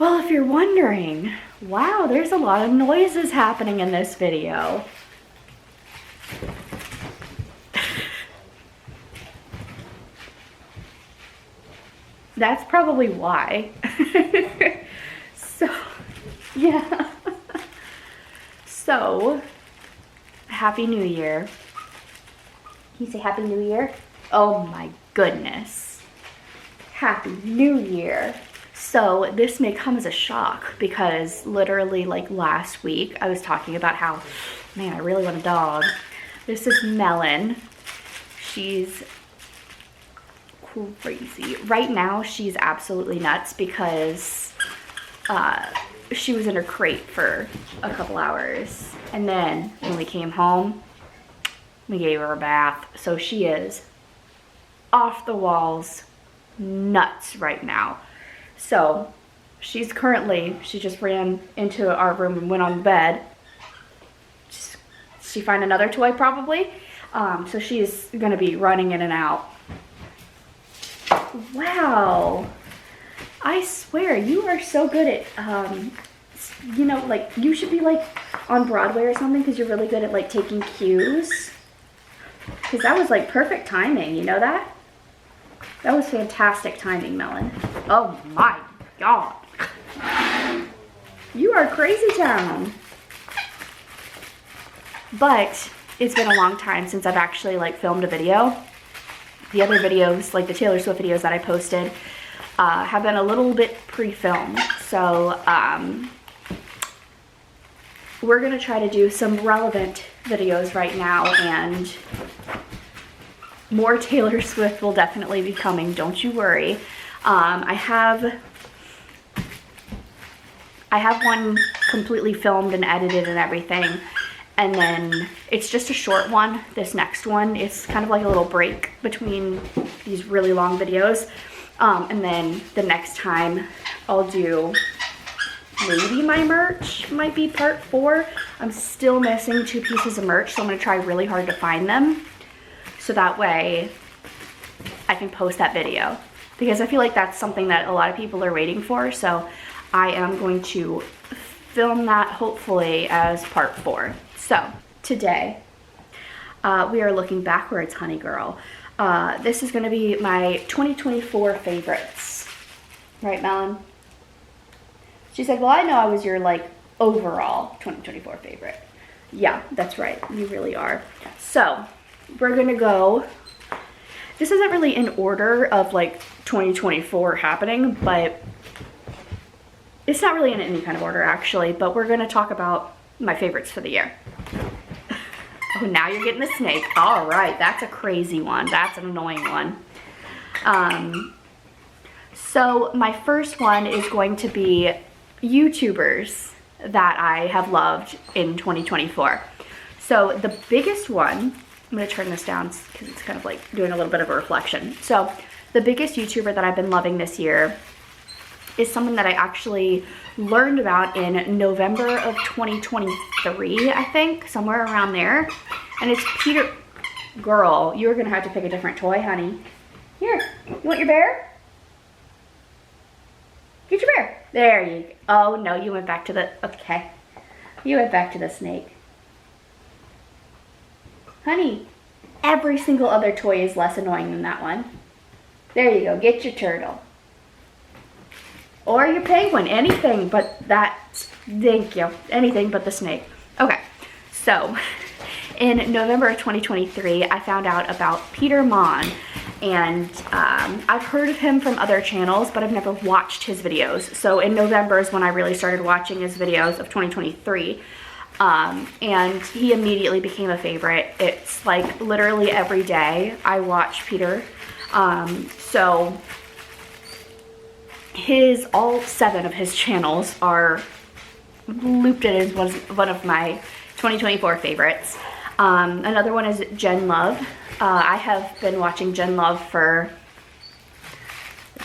Well, if you're wondering, wow, there's a lot of noises happening in this video. That's probably why. So, yeah. So, Happy New Year. Can you say Happy New Year? Oh my goodness. Happy New Year. So this may come as a shock because literally like last week I was talking about how, man, I really want a dog. This is Melon. She's crazy. Right now she's absolutely nuts because she was in her crate for a couple hours. And then when we came home, we gave her a bath. So she is off the walls nuts right now. So she just ran into our room and went on bed. She find another toy probably. So she's gonna be running in and out. Wow, I swear you are so good at, you know, like you should be like on Broadway or something because you're really good at like taking cues. Because that was like perfect timing, you know that? That was fantastic timing, Melon. Oh my God. You are crazy town. But it's been a long time since I've actually like filmed a video. The other videos, like the Taylor Swift videos that I posted, have been a little bit pre-filmed. So we're gonna try to do some relevant videos right now, and more Taylor Swift will definitely be coming, don't you worry. I have one completely filmed and edited and everything, and then it's just a short one. This next one, it's kind of like a little break between these really long videos, and then the next time I'll do maybe my merch, might be part 4. I'm still missing 2 pieces of merch, so I'm gonna try really hard to find them. So that way I can post that video, because I feel like that's something that a lot of people are waiting for. So I am going to film that hopefully as part 4. So today we are looking backwards, honey girl. This is gonna be my 2024 favorites. Right, Melon? She said, well, I know I was your like overall 2024 favorite. Yeah, that's right, you really are. So we're gonna go, this isn't really in order of like 2024 happening, but it's not really in any kind of order actually, but we're gonna talk about my favorites for the year. Oh, now you're getting the snake. All right, that's a crazy one. That's an annoying one. So my first one is going to be YouTubers that I have loved in 2024. So the biggest one, I'm gonna turn this down because it's kind of like doing a little bit of a reflection. So the biggest YouTuber that I've been loving this year is someone that I actually learned about in November of 2023, I think, somewhere around there. And it's Peter. Girl, you're gonna have to pick a different toy, honey. Here, you want your bear? Get your bear. There you go. Oh no, you went back to the, okay. You went back to the snake. Honey, every single other toy is less annoying than that one. There you go, get your turtle. Or your penguin, anything but that, thank you, anything but the snake. Okay, so in November of 2023, I found out about Peter Mon, and I've heard of him from other channels, but I've never watched his videos. So in November is when I really started watching his videos of 2023. And he immediately became a favorite. It's like literally every day I watch Peter. So all 7 of his channels are looped in as one of my 2024 favorites. Another one is Jen Love. I have been watching Jen Love for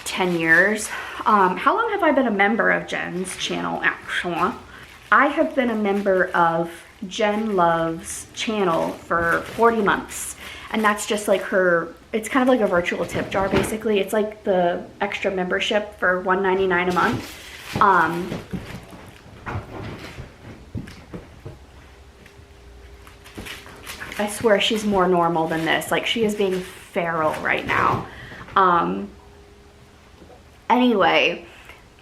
10 years. How long have I been a member of Jen's channel, actually? I have been a member of Jen Love's channel for 40 months. And that's just like her, it's kind of like a virtual tip jar basically. It's like the extra membership for $1.99 a month. I swear she's more normal than this. Like, she is being feral right now. Anyway,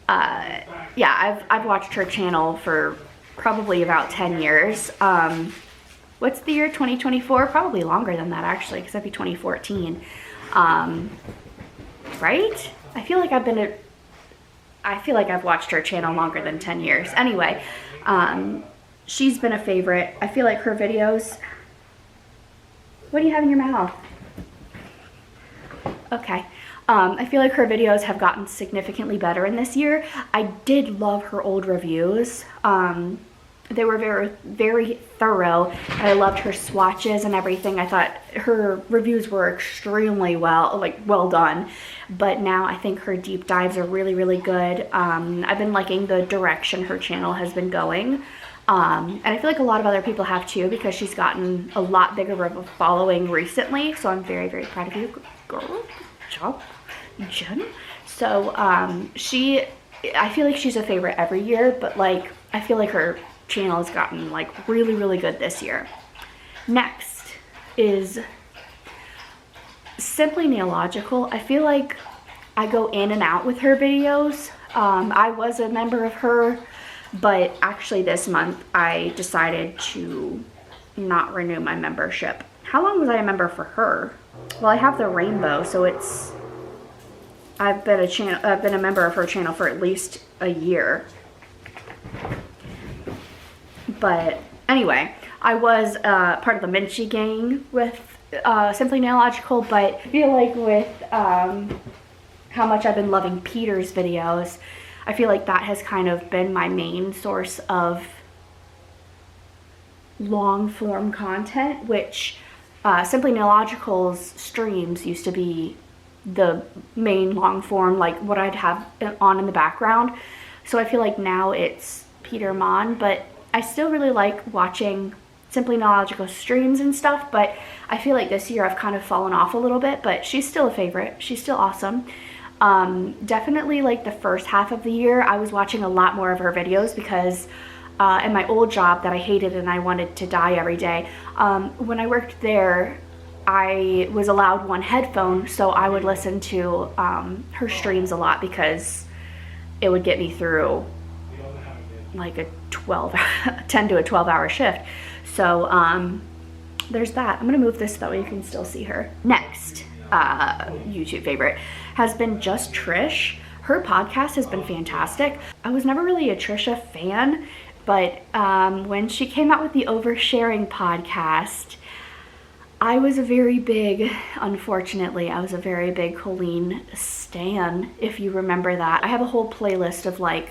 yeah, I've watched her channel for probably about 10 years. What's the year? 2024? Probably longer than that, actually, because that'd be 2014. Right? I feel like I've watched her channel longer than 10 years. Anyway, she's been a favorite. I feel like her videos... What do you have in your mouth? Okay. I feel like her videos have gotten significantly better in this year. I did love her old reviews. They were very, very thorough. I loved her swatches and everything. I thought her reviews were extremely well done. But now I think her deep dives are really, really good. I've been liking the direction her channel has been going. And I feel like a lot of other people have too, because she's gotten a lot bigger of a following recently. So I'm very, very proud of you, girl. Good job, Jen. So I feel like she's a favorite every year, but like I feel like her channel has gotten like really, really good this year. Next is Simply Nailogical. I feel like I go in and out with her videos. I was a member of her, but actually this month I decided to not renew my membership. How long was I a member for her? Well, I have the rainbow, so I've been a member of her channel for at least a year. But anyway, I was part of the Minchi gang with Simply Nailogical, but I feel like with how much I've been loving Peter's videos, I feel like that has kind of been my main source of long form content, which Simply Nailogical's streams used to be the main long form, like what I'd have on in the background. So I feel like now it's Peter Mon, but I still really like watching Simply Nailogical streams and stuff, but I feel like this year I've kind of fallen off a little bit, but she's still a favorite. She's still awesome. Definitely like the first half of the year, I was watching a lot more of her videos because in my old job that I hated and I wanted to die every day, when I worked there, I was allowed one headphone, so I would listen to her streams a lot because it would get me through like a 10 to a 12-hour shift. So there's that. I'm gonna move this so that way you can still see her. Next YouTube favorite has been Just Trish. Her podcast has been fantastic. I was never really a Trisha fan, but when she came out with the Oversharing podcast, I was a very big, unfortunately, I was a very big Colleen stan, if you remember that. I have a whole playlist of like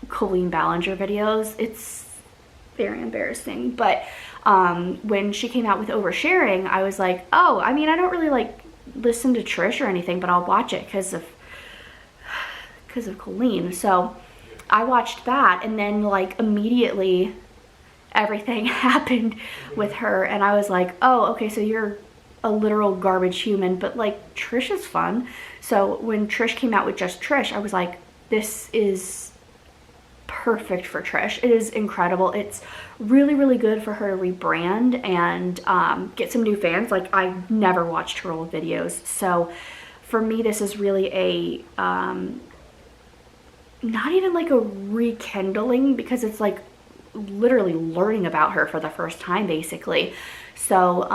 Colleen Ballinger videos. It's very embarrassing, but when she came out with Oversharing, I was like, oh, I mean, I don't really like listen to Trish or anything, but I'll watch it because of Colleen. So I watched that, and then like immediately everything happened with her, and I was like, oh, okay, so you're a literal garbage human, but like Trish is fun. So when Trish came out with Just Trish, I was like, this is perfect for Trish. It is incredible. It's really, really good for her to rebrand and get some new fans. Like, I never watched her old videos, so for me this is really a not even like a rekindling, because it's like literally learning about her for the first time basically. So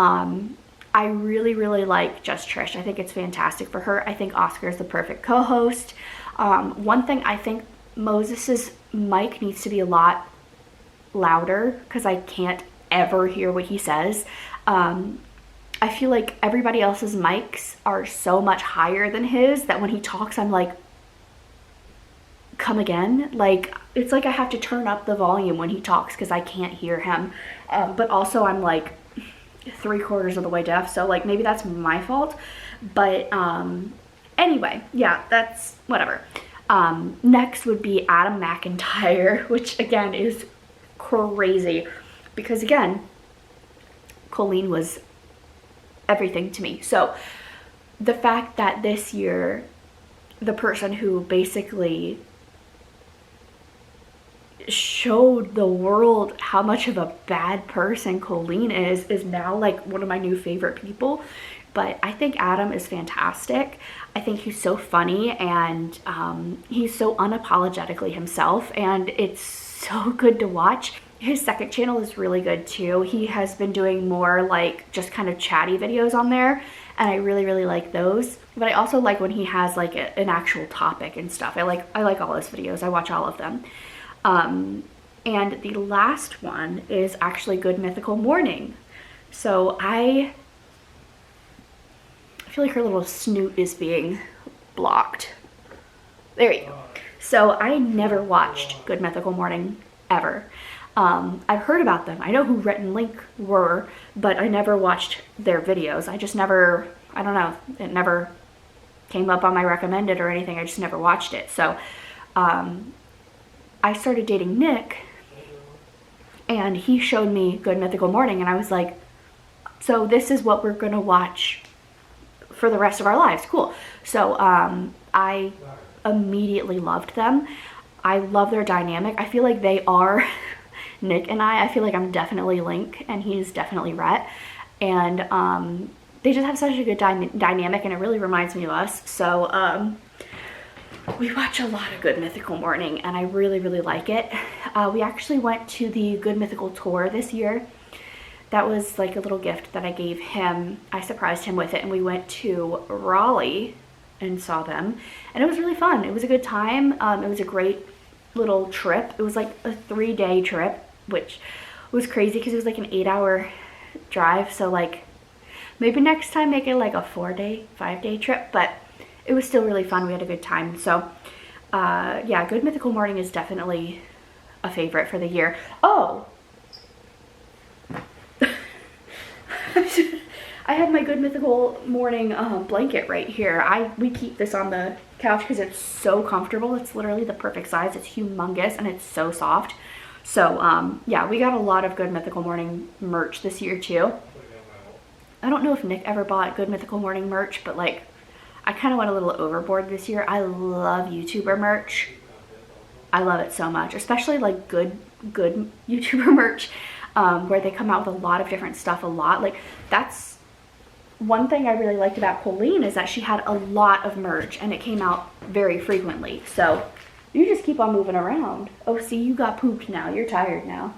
I really, really like Just Trish. I think it's fantastic for her. I think Oscar is the perfect co-host. One thing, I think Moses's mic needs to be a lot louder because I can't ever hear what he says. I feel like everybody else's mics are so much higher than his that when he talks, I'm like, come again? Like, it's like I have to turn up the volume when he talks because I can't hear him. But also I'm like 3/4 of the way deaf, so like maybe that's my fault. But anyway, yeah, that's whatever. Next would be Adam McIntyre, which again is crazy because again, Colleen was everything to me. So the fact that this year the person who basically showed the world how much of a bad person Colleen is now like one of my new favorite people. But I think Adam is fantastic. I think he's so funny, and he's so unapologetically himself, and it's so good to watch. His second channel is really good too. He has been doing more like just kind of chatty videos on there, and I really, really like those. But I also like when he has like an actual topic and stuff. I like all his videos. I watch all of them. And the last one is actually Good Mythical Morning. So I feel like her little snoot is being blocked. There you go. So I never watched Good Mythical Morning ever. I've heard about them. I know who Rhett and Link were, but I never watched their videos. I just never, I don't know, it never came up on my recommended or anything. I just never watched it. So I started dating Nick, and he showed me Good Mythical Morning, and I was like, so this is what we're gonna watch for the rest of our lives. Cool. So I immediately loved them. I love their dynamic. I feel like they are Nick and I feel like I'm definitely Link and he's definitely Rhett, and they just have such a good dynamic, and it really reminds me of us. So we watch a lot of Good Mythical Morning, and I really, really like it. We actually went to the Good Mythical tour this year. That was like a little gift that I gave him. I surprised him with it, and we went to Raleigh and saw them, and it was really fun. It was a good time. It was a great little trip. It was like a 3-day trip, which was crazy because it was like an 8-hour drive. So like maybe next time make it like a 4-day, 5-day trip, but it was still really fun. We had a good time. So yeah, Good Mythical Morning is definitely a favorite for the year. Oh, I have my Good Mythical Morning blanket right here. We keep this on the couch because it's so comfortable. It's literally the perfect size. It's humongous and it's so soft. So yeah, we got a lot of Good Mythical Morning merch this year too. I don't know if Nick ever bought Good Mythical Morning merch, but like I kind of went a little overboard this year. I love YouTuber merch. I love it so much, especially like good YouTuber merch, where they come out with a lot of different stuff a lot. Like that's one thing I really liked about Colleen, is that she had a lot of merch and it came out very frequently. So you just keep on moving around. Oh, see, you got pooped now. You're tired now.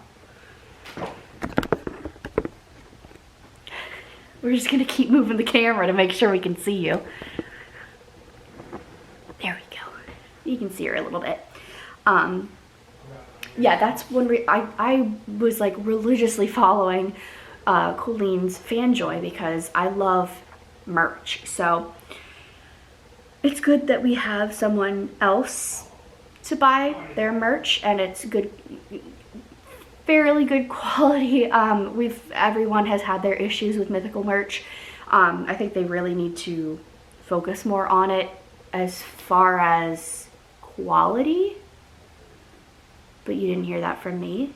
We're just gonna keep moving the camera to make sure we can see you. There we go. You can see her a little bit. Yeah, that's when I was like religiously following Colleen's Fanjoy because I love merch. So it's good that we have someone else to buy their merch, and it's good, fairly good quality. Everyone has had their issues with Mythical merch. I think they really need to focus more on it as far as quality. But you didn't hear that from me.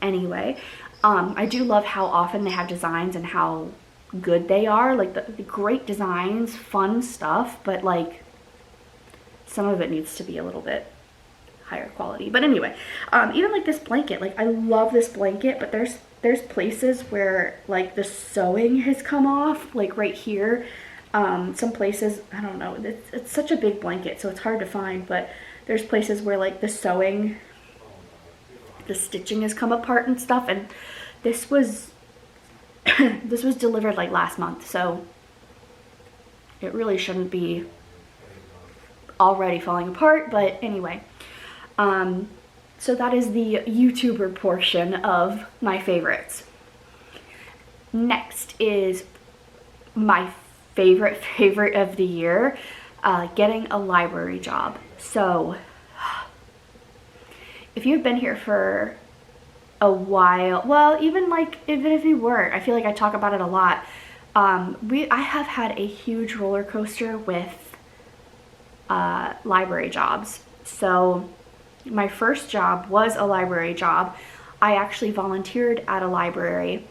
Anyway, I do love how often they have designs and how good they are. Like the great designs, fun stuff, but like some of it needs to be a little bit higher quality. But anyway, even like this blanket, like I love this blanket, but there's places where like the sewing has come off, like right here. Some places, I don't know, it's such a big blanket, so it's hard to find, but there's places where like the sewing, the stitching has come apart and stuff, and this was this was delivered like last month, so it really shouldn't be already falling apart. But anyway, so that is the YouTuber portion of my favorites. Next is my favorite of the year, getting a library job. So if you've been here for a while, well, even if you weren't, I feel like I talk about it a lot. I have had a huge roller coaster with library jobs. So my first job was a library job. I actually volunteered at a library.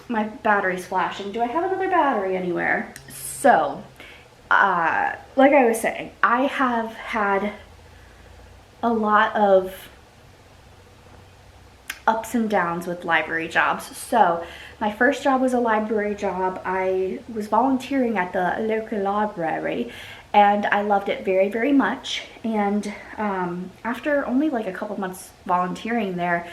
My battery's flashing. Do I have another battery anywhere? So like I was saying, I have had a lot of ups and downs with library jobs. So my first job was a library job. I was volunteering at the local library and I loved it very, very much. And after only like a couple months volunteering there,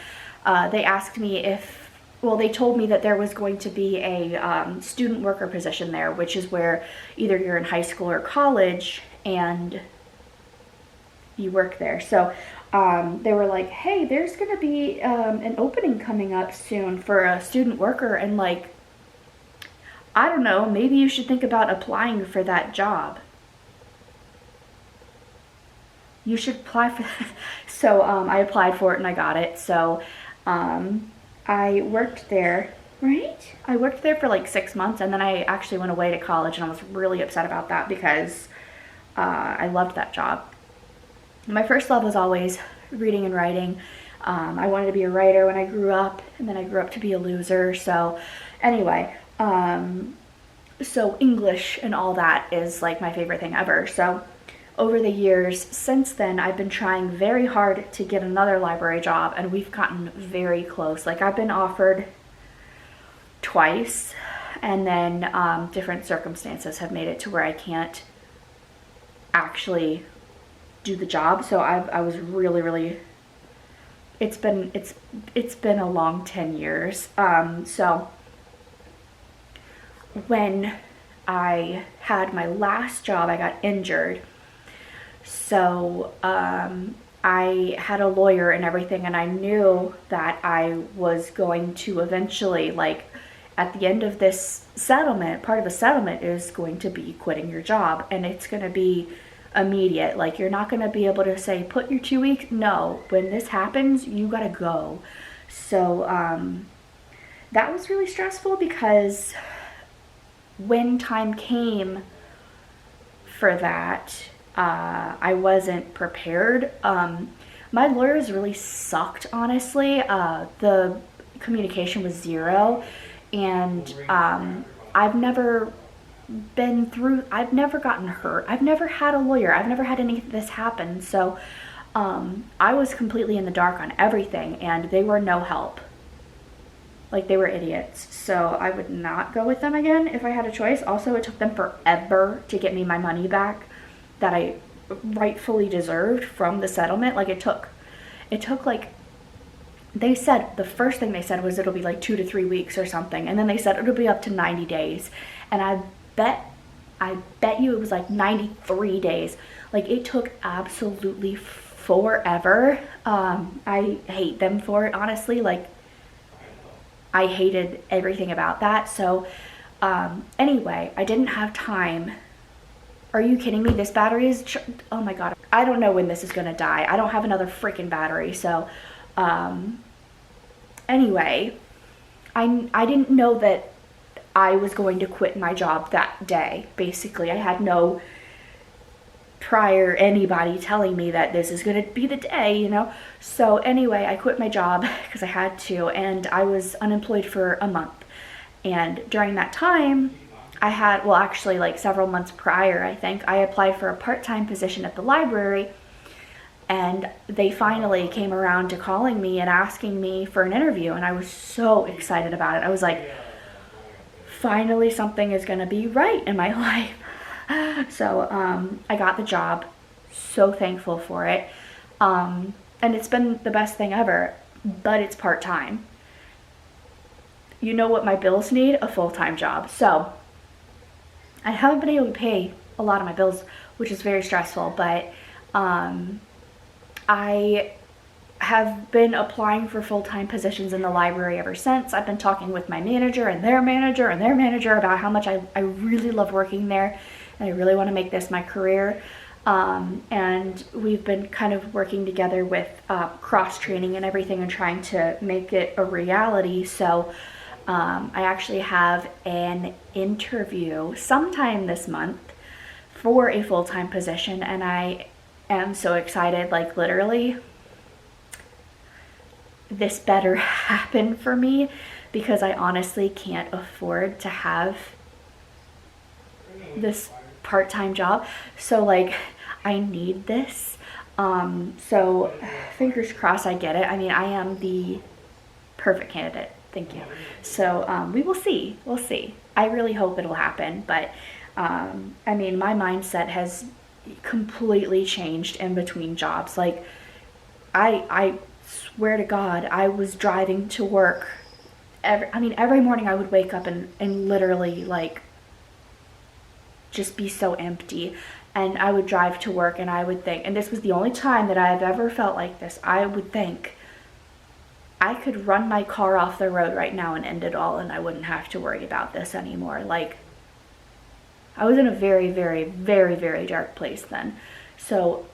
they asked me if, well, they told me that there was going to be a student worker position there, which is where either you're in high school or college and you work there. So they were like, hey, there's gonna be an opening coming up soon for a student worker, and like, I don't know, maybe you should think about applying for that job. You should apply for that. So I applied for it and I got it. So I worked there, right? I worked there for like 6 months, and then I actually went away to college, and I was really upset about that because I loved that job. My first love was always reading and writing. I wanted to be a writer when I grew up, and then I grew up to be a loser. So anyway, so English and all that is like my favorite thing ever. So over the years since then, I've been trying very hard to get another library job, and we've gotten very close. Like, I've been offered twice, and then different circumstances have made it to where I can't actually do the job. So I was really, it's been a long 10 years. So when I had my last job, I got injured. So I had a lawyer and everything, and I knew that I was going to eventually, like, at the end of this settlement, part of the settlement is going to be quitting your job, and it's going to be immediate. Like, you're not going to be able to say, put your 2 weeks. No, when this happens, you got to go. So that was really stressful because when time came for that, I wasn't prepared. My lawyers really sucked, honestly. The communication was zero, and I've never gotten hurt. I've never had a lawyer. I've never had any of this happen. So I was completely in the dark on everything, and they were no help. Like, they were idiots. So I would not go with them again if I had a choice. Also, it took them forever to get me my money back that I rightfully deserved from the settlement. Like, it took like, they said, the first thing they said was it'll be like 2 to 3 weeks or something, and then they said it'll be up to 90 days, and I bet you it was like 93 days. Like, it took absolutely forever. I hate them for it, honestly. Like, I hated everything about that. So anyway, I didn't have time. Are you kidding me? This battery is, oh my God. I don't know when this is gonna die. I don't have another freaking battery. So anyway, I didn't know that I was going to quit my job that day. Basically, I had no prior anybody telling me that this is gonna be the day, you know? So anyway, I quit my job because I had to, and I was unemployed for a month. And during that time, I had, well, actually, like several months prior, I think, I applied for a part-time position at the library, and they finally came around to calling me and asking me for an interview, and I was so excited about it. I was like, finally something is gonna be right in my life. So I got the job, so thankful for it, and it's been the best thing ever, but it's part-time. You know what my bills need? A full-time job. So I haven't been able to pay a lot of my bills, which is very stressful, but I have been applying for full-time positions in the library ever since. I've been talking with my manager and their manager and their manager about how much I really love working there, and I really want to make this my career. And we've been kind of working together with cross-training and everything and trying to make it a reality. So I actually have an interview sometime this month for a full-time position, and I am so excited. Like, literally, this better happen for me because I honestly can't afford to have this part-time job. So, like, I need this. So fingers crossed I get it. I mean, I am the perfect candidate. Thank you. So we will see. We'll see. I really hope it'll happen. But I mean, my mindset has completely changed in between jobs. Like, I swear to God, I was driving to work. Every morning I would wake up and literally, like, just be so empty. And I would drive to work and I would think, and this was the only time that I've ever felt like this, I would think, I could run my car off the road right now and end it all, and I wouldn't have to worry about this anymore. Like, I was in a very, very, very, very dark place then. So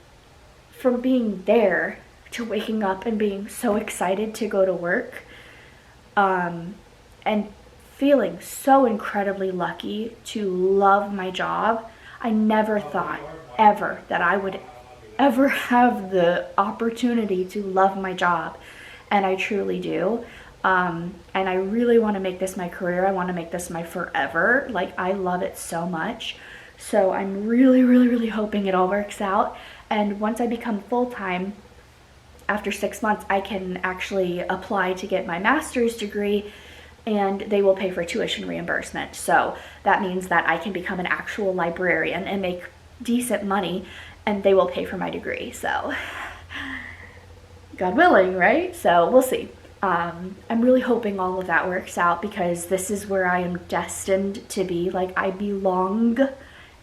from being there to waking up and being so excited to go to work, and feeling so incredibly lucky to love my job, I never thought ever that I would ever have the opportunity to love my job. And I truly do. And I really want to make this my career. I want to make this my forever. Like, I love it so much. So I'm really, really, really hoping it all works out. And once I become full-time, after 6 months, I can actually apply to get my master's degree, and they will pay for tuition reimbursement. So that means that I can become an actual librarian and make decent money, and they will pay for my degree. So God willing, right? So we'll see. I'm really hoping all of that works out, because this is where I am destined to be. Like, I belong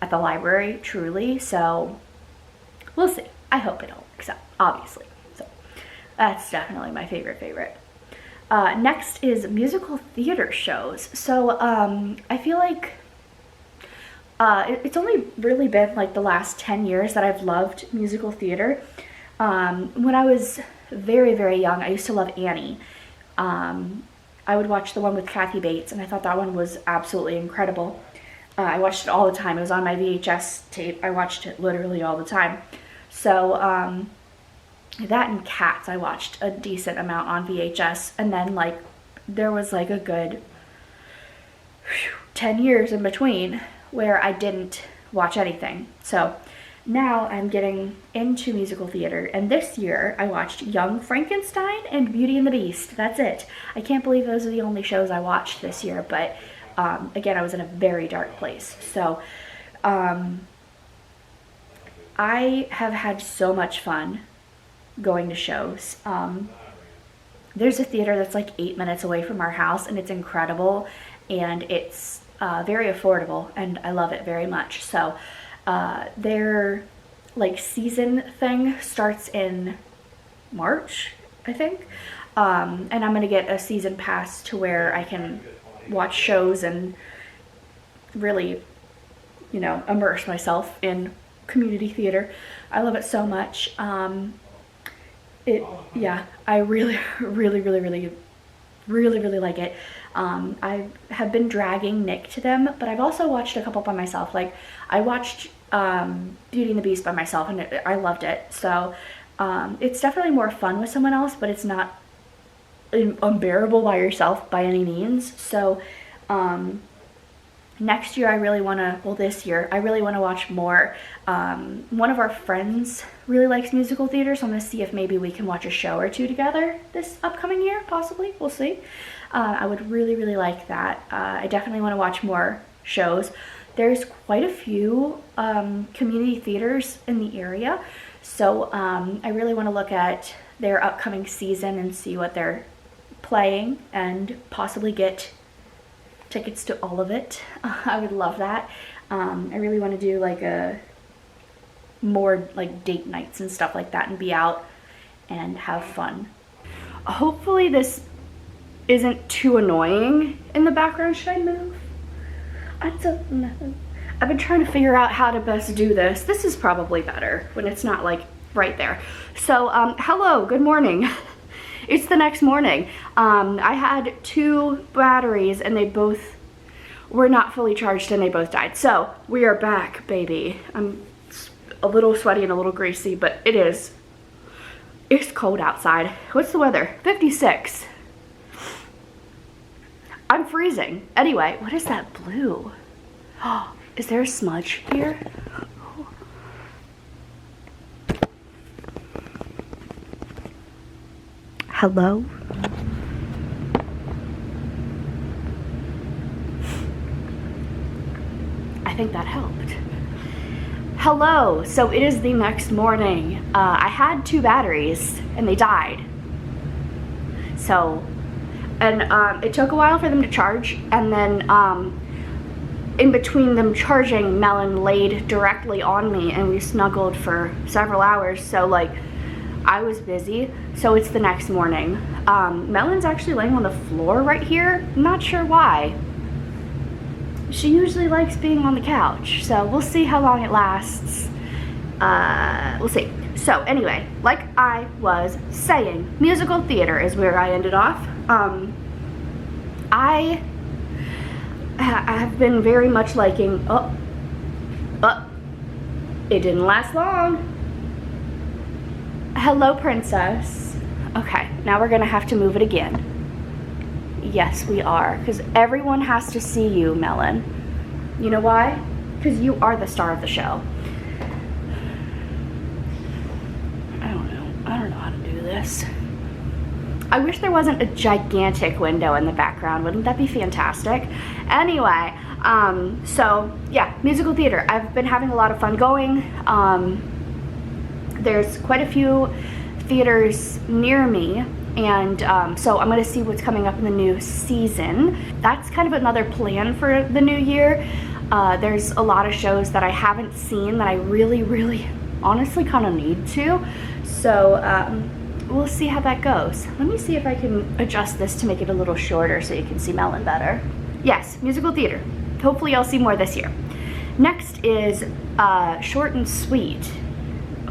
at the library, truly. So we'll see. I hope it all works out, obviously. So that's definitely my favorite. Next is musical theater shows. So I feel like it's only really been like the last 10 years that I've loved musical theater. When I was very, very young, I used to love Annie. I would watch the one with Kathy Bates, and I thought that one was absolutely incredible. I watched it all the time. It was on my VHS tape. I watched it literally all the time. So that and Cats I watched a decent amount on VHS, and then like there was like a good 10 years in between where I didn't watch anything. So now I'm getting into musical theater, and this year I watched Young Frankenstein and Beauty and the Beast. That's it. I can't believe those are the only shows I watched this year, but again, I was in a very dark place. So I have had so much fun going to shows. There's a theater that's like 8 minutes away from our house, and it's incredible, and it's very affordable, and I love it very much. So their like season thing starts in March, I think, and I'm gonna get a season pass to where I can watch shows and really, you know, immerse myself in community theater. I love it so much. Yeah, I really like it. I have been dragging Nick to them, but I've also watched a couple by myself. Like, I watched Beauty and the Beast by myself, and I loved it. So it's definitely more fun with someone else, but it's not unbearable by yourself by any means. So next year I really want to, well, this year I really want to watch more. One of our friends really likes musical theater, so I'm going to see if maybe we can watch a show or two together this upcoming year, possibly. We'll see. I would really like that. I definitely want to watch more shows. There's quite a few community theaters in the area, so I really want to look at their upcoming season and see what they're playing and possibly get tickets to all of it. I would love that. I really want to do like a more like date nights and stuff like that and be out and have fun. Hopefully this isn't too annoying in the background. Should I move? I don't know. I've been trying to figure out how to best do this. This is probably better when it's not like right there. So hello, good morning. It's the next morning. I had 2 batteries and they both were not fully charged and they both died. So we are back, baby. I'm a little sweaty and a little greasy, but it's cold outside. What's the weather? 56. I'm freezing. Anyway, what is that blue? Oh, is there a smudge here? Hello? I think that helped. Hello, so it is the next morning. I had 2 batteries and they died. So, and it took a while for them to charge, and then in between them charging, Melon laid directly on me and we snuggled for several hours. So like, I was busy, so it's the next morning. Melon's actually laying on the floor right here. Not sure why. She usually likes being on the couch, so we'll see how long it lasts. We'll see. So anyway, like I was saying, musical theater is where I ended off. I have been very much liking, it didn't last long. Hello, princess. Okay, now we're gonna have to move it again. Yes, we are, because everyone has to see you, Melon. You know why? Because you are the star of the show. I don't know how to do this. I wish there wasn't a gigantic window in the background. Wouldn't that be fantastic? Anyway, so yeah, musical theater. I've been having a lot of fun going. There's quite a few theaters near me, and so I'm gonna see what's coming up in the new season. That's kind of another plan for the new year. There's a lot of shows that I haven't seen that I really honestly kind of need to. So we'll see how that goes. Let me see if I can adjust this to make it a little shorter so you can see Melon better. Yes, musical theater. Hopefully I'll see more this year. Next is Short and Sweet.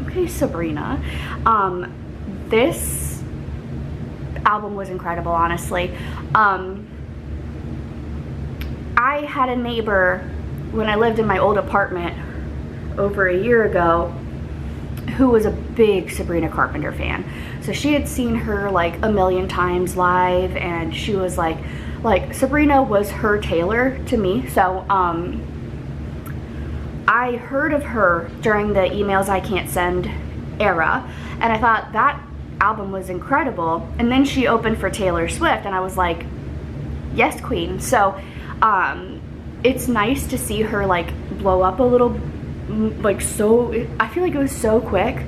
Okay, Sabrina. This album was incredible, honestly. I had a neighbor when I lived in my old apartment over a year ago who was a big Sabrina Carpenter fan. So she had seen her like a million times live, and she was like Sabrina was her Taylor to me. So I heard of her during the Emails I Can't Send era, and I thought that album was incredible. And then she opened for Taylor Swift, and I was like, yes, queen. So it's nice to see her like blow up a little, like, so I feel like it was so quick.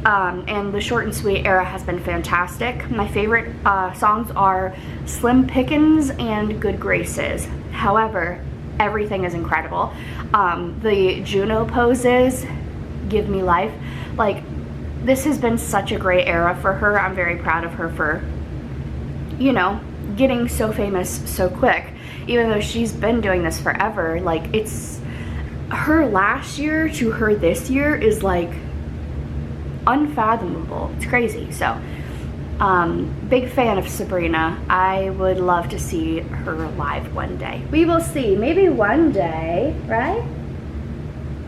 And the Short and Sweet era has been fantastic. My favorite songs are Slim Pickens and Good Graces. However, everything is incredible. The Juno poses give me life. Like, this has been such a great era for her. I'm very proud of her for, you know, getting so famous so quick, even though she's been doing this forever. Like, it's her last year to her this year is like unfathomable. It's crazy. So big fan of Sabrina. I would love to see her live one day. We will see. Maybe one day, right?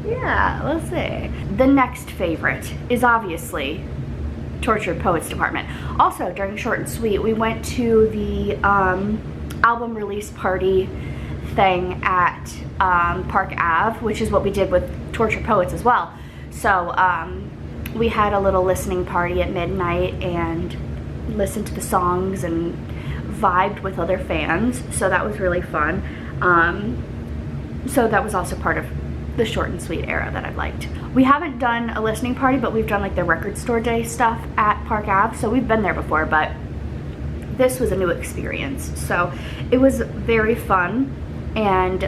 Yeah, we'll see. The next favorite is obviously Tortured Poets Department. Also, during Short and Sweet, we went to the album release party thing at Park Ave, which is what we did with Tortured Poets as well. So we had a little listening party at midnight and listened to the songs and vibed with other fans. So that was really fun. So that was also part of the Short and Sweet era that I liked. We haven't done a listening party, but we've done like the record store day stuff at Park Ave, so we've been there before, but this was a new experience. So it was very fun, and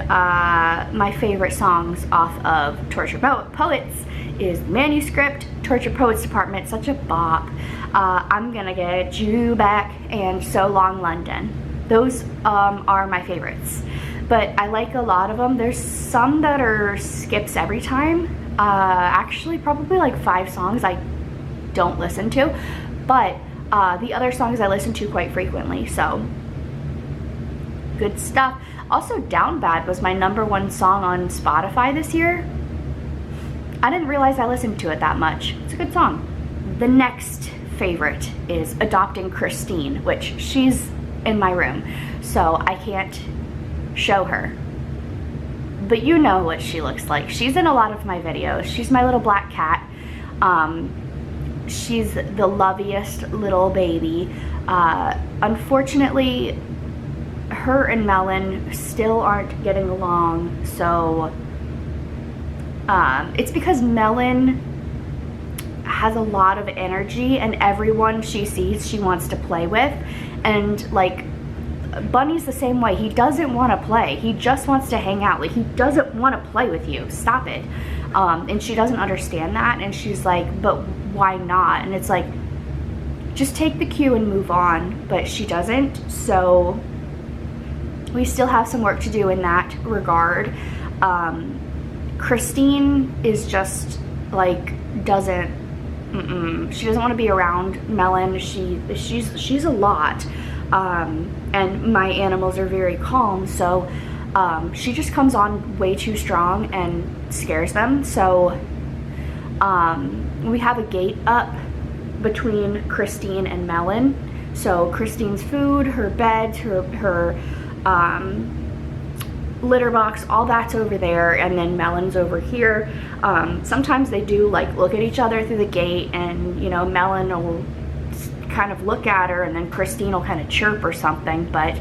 my favorite songs off of Tortured Poets is Manuscript, Tortured Poets Department, such a bop, I'm Gonna Get You Back, and So Long London. Those are my favorites. But I like a lot of them. There's some that are skips every time. Actually, probably like 5 songs I don't listen to. But the other songs I listen to quite frequently. So, good stuff. Also, Down Bad was my #1 song on Spotify this year. I didn't realize I listened to it that much. It's a good song. The next favorite is Adopting Christine, which she's in my room. So, I can't show her, but you know what she looks like. She's in a lot of my videos. She's my little black cat. She's the loveliest little baby. Unfortunately, her and Melon still aren't getting along, so It's because Melon has a lot of energy, and everyone she sees she wants to play with. And like Bunny's the same way. He doesn't want to play. He just wants to hang out. Like, he doesn't want to play with you. Stop it. And she doesn't understand that, and she's like, but why not? And it's like, just take the cue and move on. But she doesn't. So we still have some work to do in that regard. Christine is just like she doesn't want to be around Melon. She's a lot, and my animals are very calm, so she just comes on way too strong and scares them. So we have a gate up between Christine and Melon. So Christine's food, her bed, her litter box, all that's over there, and then Melon's over here. Sometimes they do like look at each other through the gate, and you know, Melon will kind of look at her, and then Christine will kind of chirp or something. But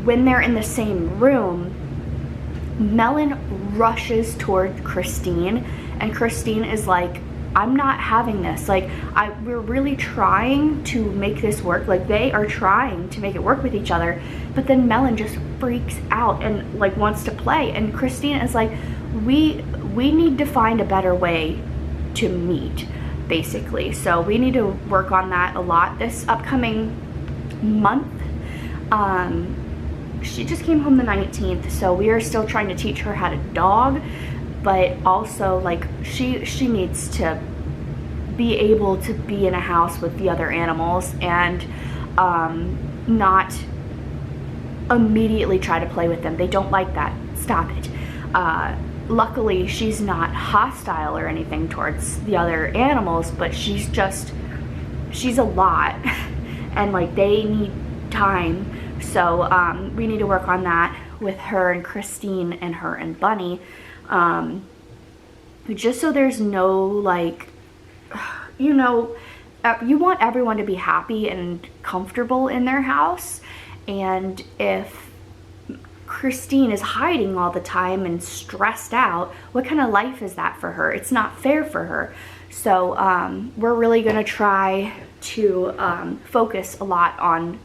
when they're in the same room, Melon rushes toward Christine, and Christine is like, I'm not having this. Like, we're really trying to make this work. Like, they are trying to make it work with each other. But then Melon just freaks out and like wants to play. And Christine is like, we need to find a better way to meet, basically. So we need to work on that a lot this upcoming month. She just came home the 19th, so we are still trying to teach her how to dog. But also, like, she needs to be able to be in a house with the other animals and not immediately try to play with them. They don't like that. Stop it. Luckily, she's not hostile or anything towards the other animals, but she's a lot. And, like, they need time. So we need to work on that with her and Christine and her and Bunny. Just so there's no, like, you know, you want everyone to be happy and comfortable in their house. And if Christine is hiding all the time and stressed out, what kind of life is that for her? It's not fair for her. So we're really gonna try to focus a lot on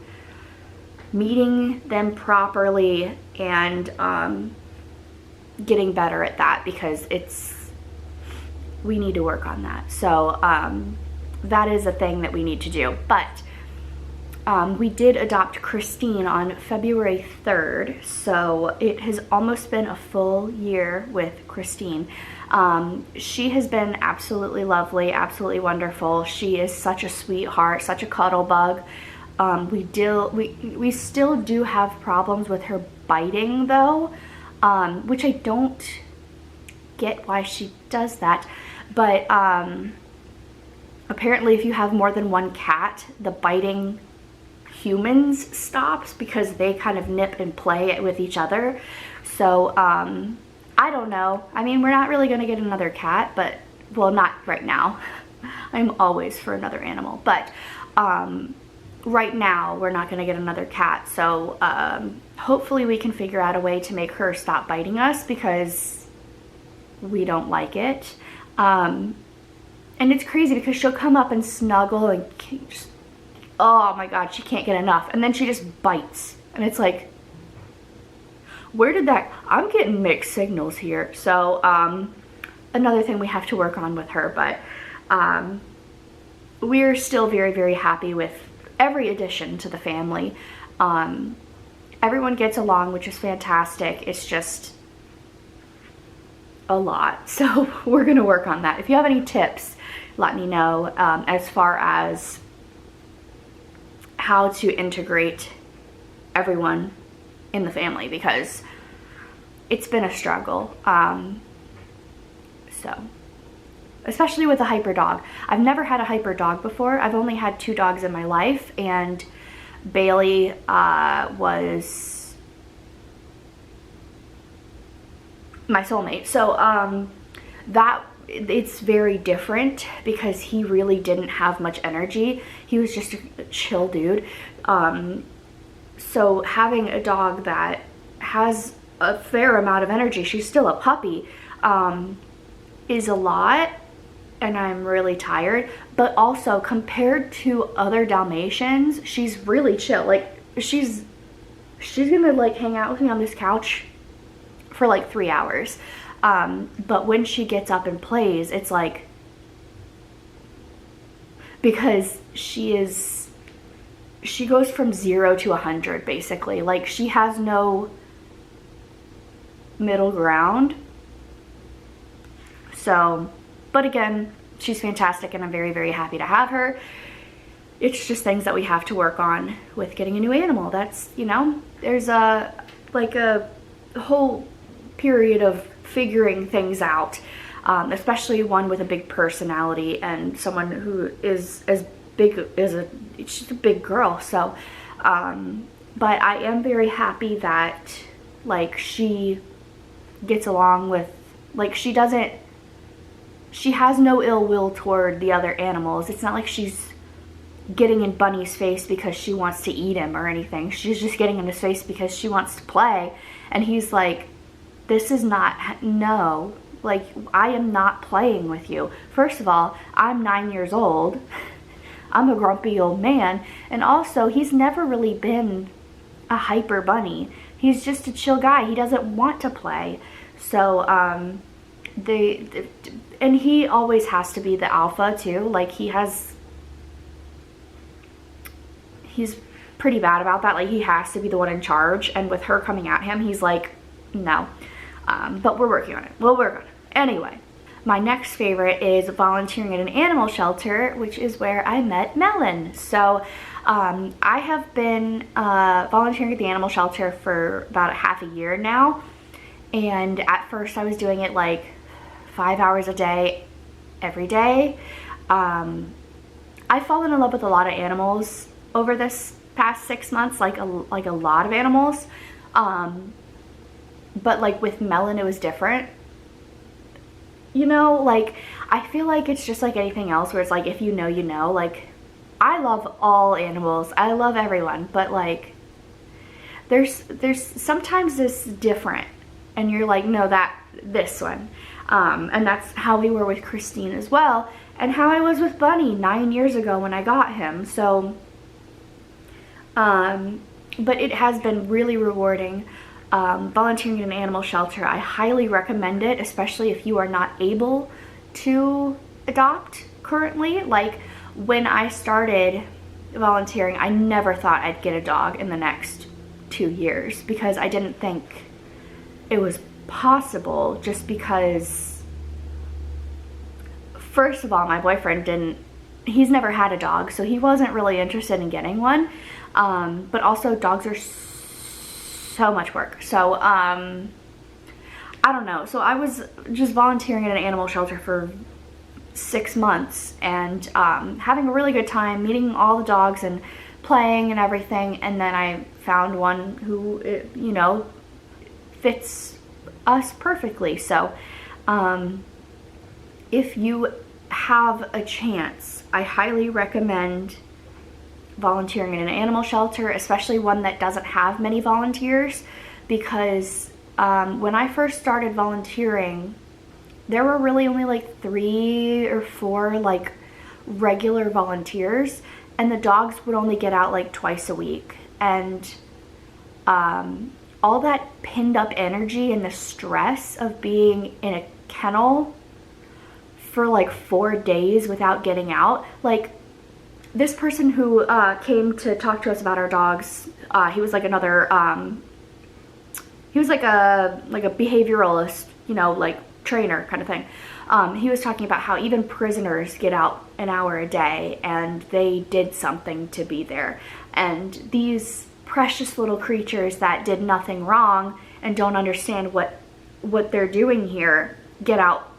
meeting them properly and getting better at that, because we need to work on that. So that is a thing that we need to do. But we did adopt Christine on February 3rd, so it has almost been a full year with Christine. She has been absolutely lovely, absolutely wonderful. She is such a sweetheart, such a cuddle bug. We still do have problems with her biting though, which I don't get why she does that. But apparently if you have more than one cat, the biting humans stops, because they kind of nip and play with each other. So I don't know. I mean, we're not really gonna get another cat, but, well, not right now. I'm always for another animal, but right now we're not gonna get another cat. So hopefully we can figure out a way to make her stop biting us, because we don't like it. And it's crazy because she'll come up and snuggle and just, oh my god, she can't get enough. And then she just bites. And it's like, where did that, I'm getting mixed signals here. So another thing we have to work on with her. But we're still very, very happy with every addition to the family. Everyone gets along, which is fantastic. It's just a lot. So we're gonna work on that. If you have any tips, let me know as far as how to integrate everyone in the family, because it's been a struggle. So especially with a hyper dog. I've never had a hyper dog before. I've only had 2 dogs in my life, and Bailey was my soulmate. So it's very different, because he really didn't have much energy. He was just a chill dude. So having a dog that has a fair amount of energy, she's still a puppy, is a lot, and I'm really tired. But also, compared to other Dalmatians, she's really chill. Like, she's gonna like hang out with me on this couch for like 3 hours. But when she gets up and plays, it's like, because she goes from 0 to 100 basically. Like, she has no middle ground. So, but again, she's fantastic, and I'm very, very happy to have her. It's just things that we have to work on with getting a new animal. That's, you know, there's a whole period of figuring things out, especially one with a big personality and someone who is as big as she's a big girl. So, but I am very happy that, like, she gets along with, like, she has no ill will toward the other animals. It's not like she's getting in Bunny's face because she wants to eat him or anything. She's just getting in his face because she wants to play. And he's like, this is not, no, like, I am not playing with you. First of all, I'm 9 years old. I'm a grumpy old man. And also, he's never really been a hyper bunny. He's just a chill guy. He doesn't want to play. So, and he always has to be the alpha too. Like, he's pretty bad about that. Like, he has to be the one in charge. And with her coming at him, he's like, no. But we're working on it. We'll work on it. Anyway, my next favorite is volunteering at an animal shelter, which is where I met Melon. So I have been volunteering at the animal shelter for about half a year now. And at first I was doing it like 5 hours a day, every day. I've fallen in love with a lot of animals over this past 6 months, like a lot of animals. But like with Melon, it was different. You know, like, I feel like it's just like anything else where it's like, if you know, you know. Like, I love all animals. I love everyone. But like, there's sometimes this different. And you're like, no, this one. And that's how we were with Christine as well. And how I was with Bunny 9 years ago when I got him. So, but it has been really rewarding. Volunteering in an animal shelter, I highly recommend it, especially if you are not able to adopt currently. Like, when I started volunteering, I never thought I'd get a dog in the next 2 years because I didn't think it was possible, just because, first of all, my boyfriend he's never had a dog, so he wasn't really interested in getting one. But also, dogs are so much work. So, I don't know. So I was just volunteering at an animal shelter for 6 months and having a really good time, meeting all the dogs and playing and everything. And then I found one who, you know, fits us perfectly. So, if you have a chance, I highly recommend volunteering in an animal shelter, especially one that doesn't have many volunteers, because when I first started volunteering, there were really only like 3 or 4 like regular volunteers, and the dogs would only get out like twice a week. And all that pinned up energy and the stress of being in a kennel for like 4 days without getting out, like, this person who came to talk to us about our dogs, he was like another, he was like a behavioralist, you know, like trainer kind of thing. He was talking about how even prisoners get out an hour a day, and they did something to be there. And these precious little creatures that did nothing wrong and don't understand what they're doing here get out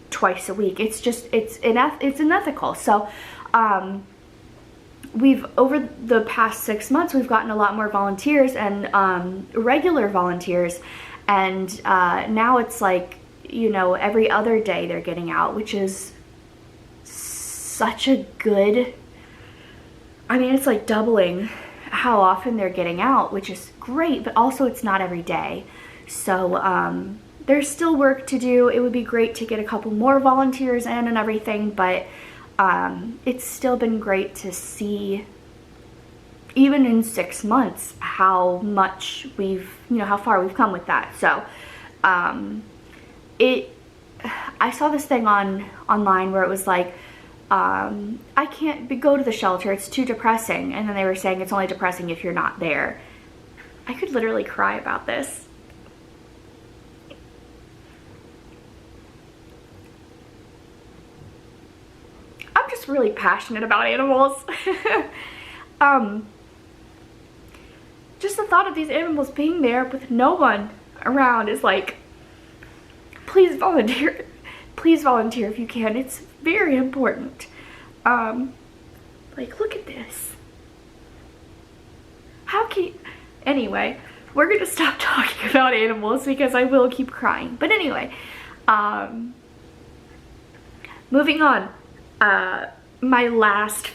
twice a week. It's just, it's unethical. So, over the past 6 months, we've gotten a lot more volunteers and regular volunteers, and now it's like, you know, every other day they're getting out, which is such a good, I mean, it's like doubling how often they're getting out, which is great, but also it's not every day. So there's still work to do. It would be great to get a couple more volunteers in and everything, but it's still been great to see, even in 6 months, how much we've, how far we've come with that. So I saw this thing online where it was like, I can't go to the shelter, it's too depressing. And then they were saying it's only depressing if you're not there. I could literally cry about this. I'm just really passionate about animals. Just the thought of these animals being there with no one around is like, please volunteer. Please volunteer if you can. It's very important. Like, look at this. How can you... Anyway, we're gonna stop talking about animals because I will keep crying. But anyway, moving on. My last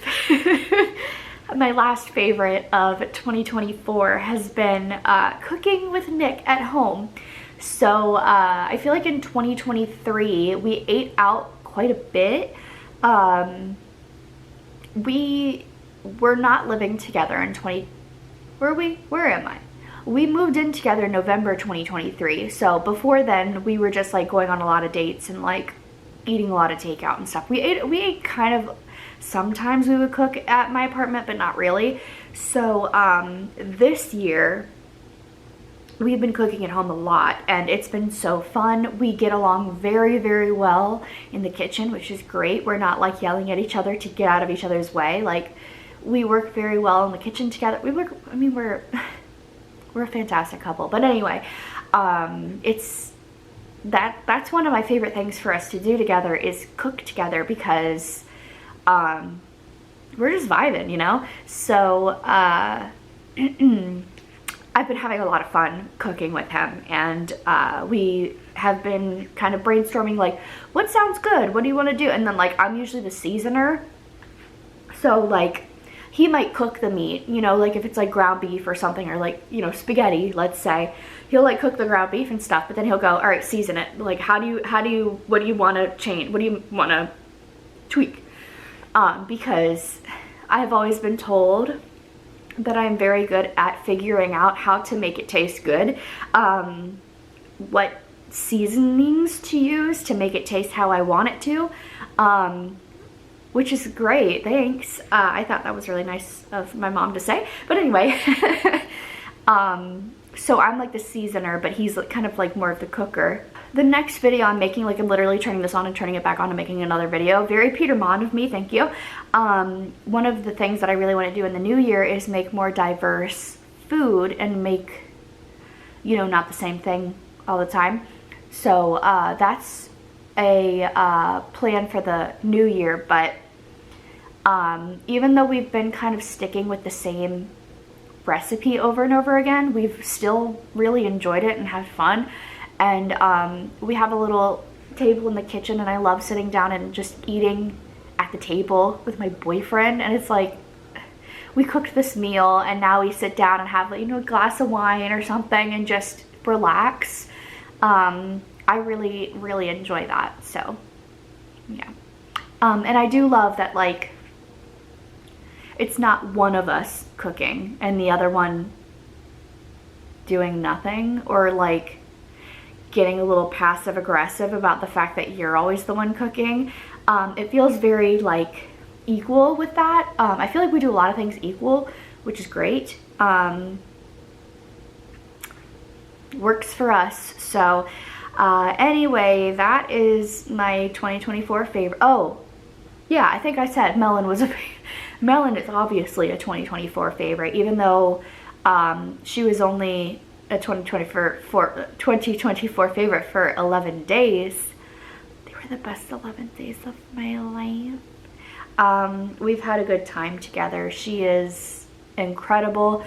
favorite of 2024 has been cooking with Nick at home. So I feel like in 2023 we ate out quite a bit. We were not living together in where am I? We moved in together in November 2023. So before then we were just like going on a lot of dates and like eating a lot of takeout and stuff. We ate kind of, sometimes we would cook at my apartment, but not really. So this year we've been cooking at home a lot and it's been so fun. We get along very, very well in the kitchen, which is great. We're not like yelling at each other to get out of each other's way. Like, we work very well in the kitchen together. We're a fantastic couple. But anyway, that's one of my favorite things for us to do together is cook together because we're just vibing, So I've been having a lot of fun cooking with him, and we have been kind of brainstorming like, what sounds good? What do you want to do? And then like, I'm usually the seasoner. So like, he might cook the meat, like if it's like ground beef or something, or like, spaghetti, let's say. He'll like cook the ground beef and stuff, but then he'll go, all right, season it. Like, what do you want to change? What do you want to tweak? Because I've always been told that I'm very good at figuring out how to make it taste good. What seasonings to use to make it taste how I want it to. Which is great, thanks. I thought that was really nice of my mom to say. But anyway, so I'm like the seasoner, but he's kind of like more of the cooker. The next video I'm making, like I'm literally turning this on and turning it back on and making another video. Very Peter Mon of me, thank you. One of the things that I really want to do in the new year is make more diverse food and make, not the same thing all the time. So that's a plan for the new year, but even though we've been kind of sticking with the same recipe over and over again, we've still really enjoyed it and had fun. And we have a little table in the kitchen, and I love sitting down and just eating at the table with my boyfriend. And it's like, we cooked this meal and now we sit down and have, a glass of wine or something and just relax. I really, really enjoy that. So yeah. And I do love that, like, it's not one of us cooking and the other one doing nothing, or like getting a little passive aggressive about the fact that you're always the one cooking. It feels very like equal with that. I feel like we do a lot of things equal, which is great. Works for us. So anyway, that is my 2024 favorite. Oh yeah, I think I said Melon was Melon is obviously a 2024 favorite, even though she was only a 2024 favorite for 11 days. They were the best 11 days of my life. We've had a good time together. She is incredible.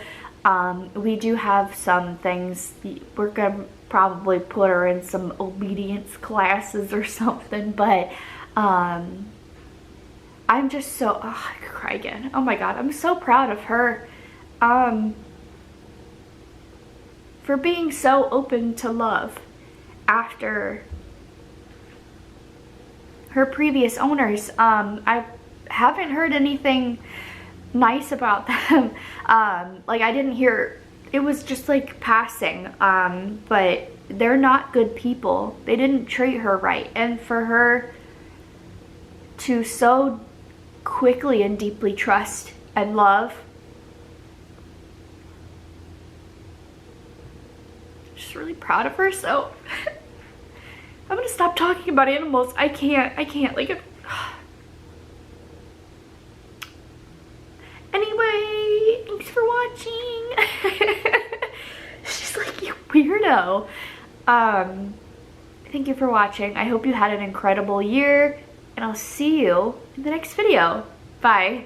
We do have some things. We're gonna probably put her in some obedience classes or something, but I'm just so, I could cry again. Oh my God, I'm so proud of her. for being so open to love after her previous owners. I haven't heard anything nice about them. Like, I didn't hear, it was just like passing, but they're not good people. They didn't treat her right, and for her to so quickly and deeply trust and love, just really proud of her. So I'm gonna stop talking about animals. I can't like anyway, thanks for watching. She's like, you weirdo. Thank you for watching. I hope you had an incredible year, and I'll see you in the next video. Bye.